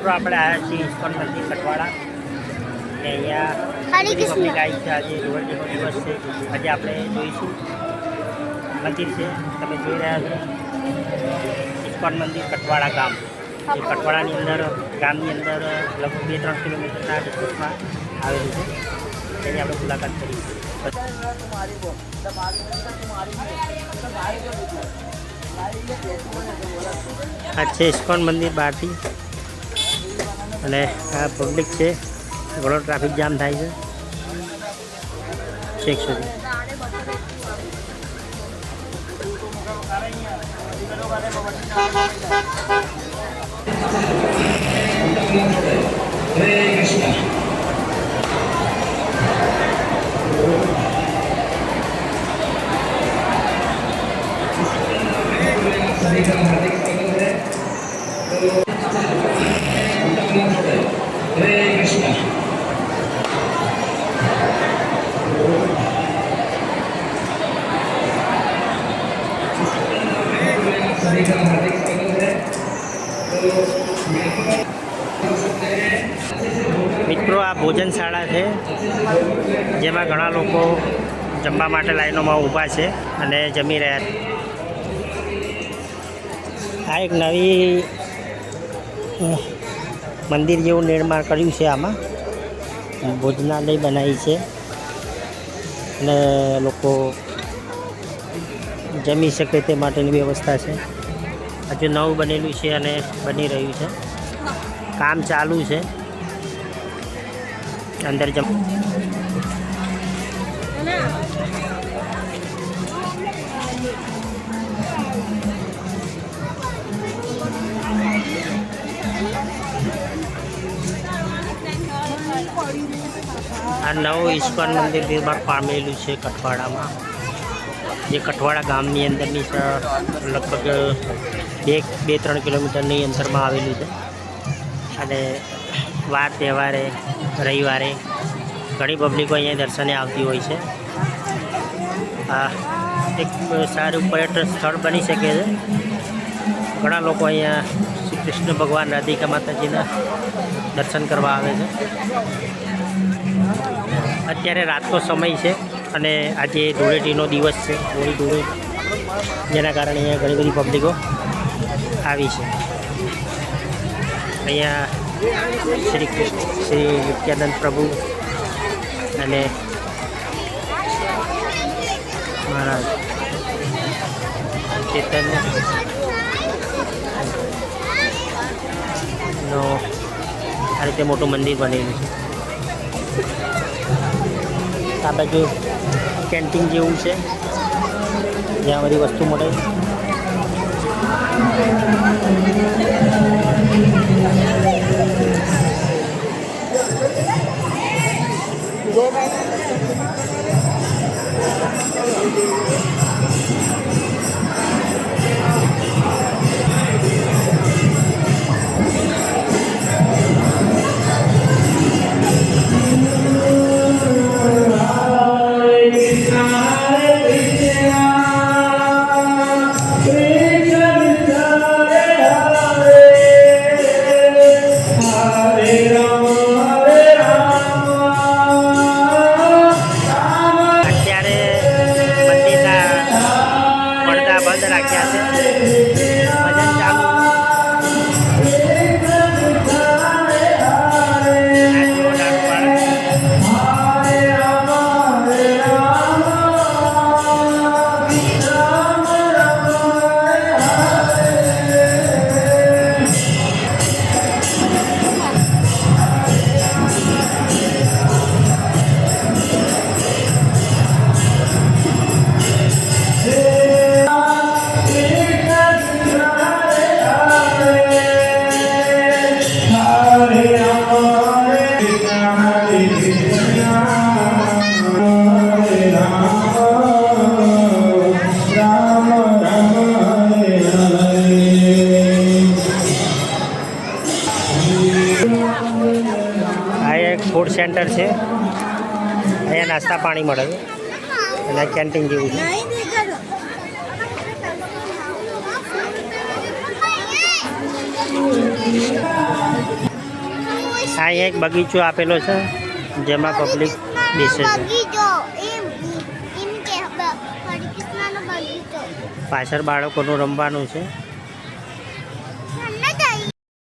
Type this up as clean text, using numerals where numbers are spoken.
મિત્રો આપણે આવ્યા છીએ ઇસ્કોન મંદિર કઠવાડા અને અહીંયા બધી પબ્લિક આવી છે. આજે ધૂળેટીનો દિવસ છે. આજે આપણે જોઈશું મંદિર છે તમે જોઈ રહ્યા છો ઇસ્કોન મંદિર કઠવાડા ગામ. એ કઠવાડાની અંદર ગામની અંદર લગભગ 2-3 કિલોમીટરના ડિસ્ટન્સમાં આવેલું છે. તેની આપણે મુલાકાત કરીશું. આ છે ઇસ્કોન મંદિર બહારથી અને આ પબ્લિક છે. ઘણો ટ્રાફિક જામ થાય છે છેક સુધી. મિત્રો આ ભોજનશાળા છે જેમાં ઘણા લોકો જમવા માટે લાઈનોમાં ઊભા છે અને જમી રહ્યા છે. આ એક નવી મંદિર જેવું નિર્માણ કર્યું છે. આમાં ભોજનાલય બનાવી છે અને લોકો જમી શકે તે માટેની વ્યવસ્થા છે. હજુ નવું બનેલું છે અને બની રહ્યું છે. કામ ચાલુ છે. અંદર આ નવું ઇસ્કોન મંદિર નિર્માણ પામેલું છે કઠવાડામાં, જે કઠવાડા ગામની અંદરની લગભગ 2-3 કિલોમીટરની અંતરમાં આવેલું છે. અને વાર તહેવારે રવિવારે ઘણી પબ્લિકો અહીંયા દર્શને આવતી હોય છે. આ એક સારું પર્યટન સ્થળ બની શકે છે. ઘણા લોકો અહીંયા શ્રી કૃષ્ણ ભગવાન રાધિકા માતાજીના દર્શન કરવા આવે છે. અત્યારે રાતનો સમય છે અને આજે ધૂળેટીનો દિવસ છે, હોળી ધૂળેટી, જેના કારણે અહીંયા ઘણી બધી પબ્લિકો આવી છે. અહીંયા શ્રી નિત્યાનંદ પ્રભુ અને મહારાજ ચૈતન્ય નો આ રીતે મોટું મંદિર બનેલું છે. આ બાજુ કેન્ટીન જેવું છે જ્યાં બધી વસ્તુ મળે. ફૂડ સેન્ટર છે. અહીંયા નાસ્તા પાણી મળે છે અને કેન્ટીન જેવું છે. અહીંયા એક બગીચો આપેલો છે જેમાં પબ્લિક બેસે છે. પાછળ બાળકોનું રમવાનું છે.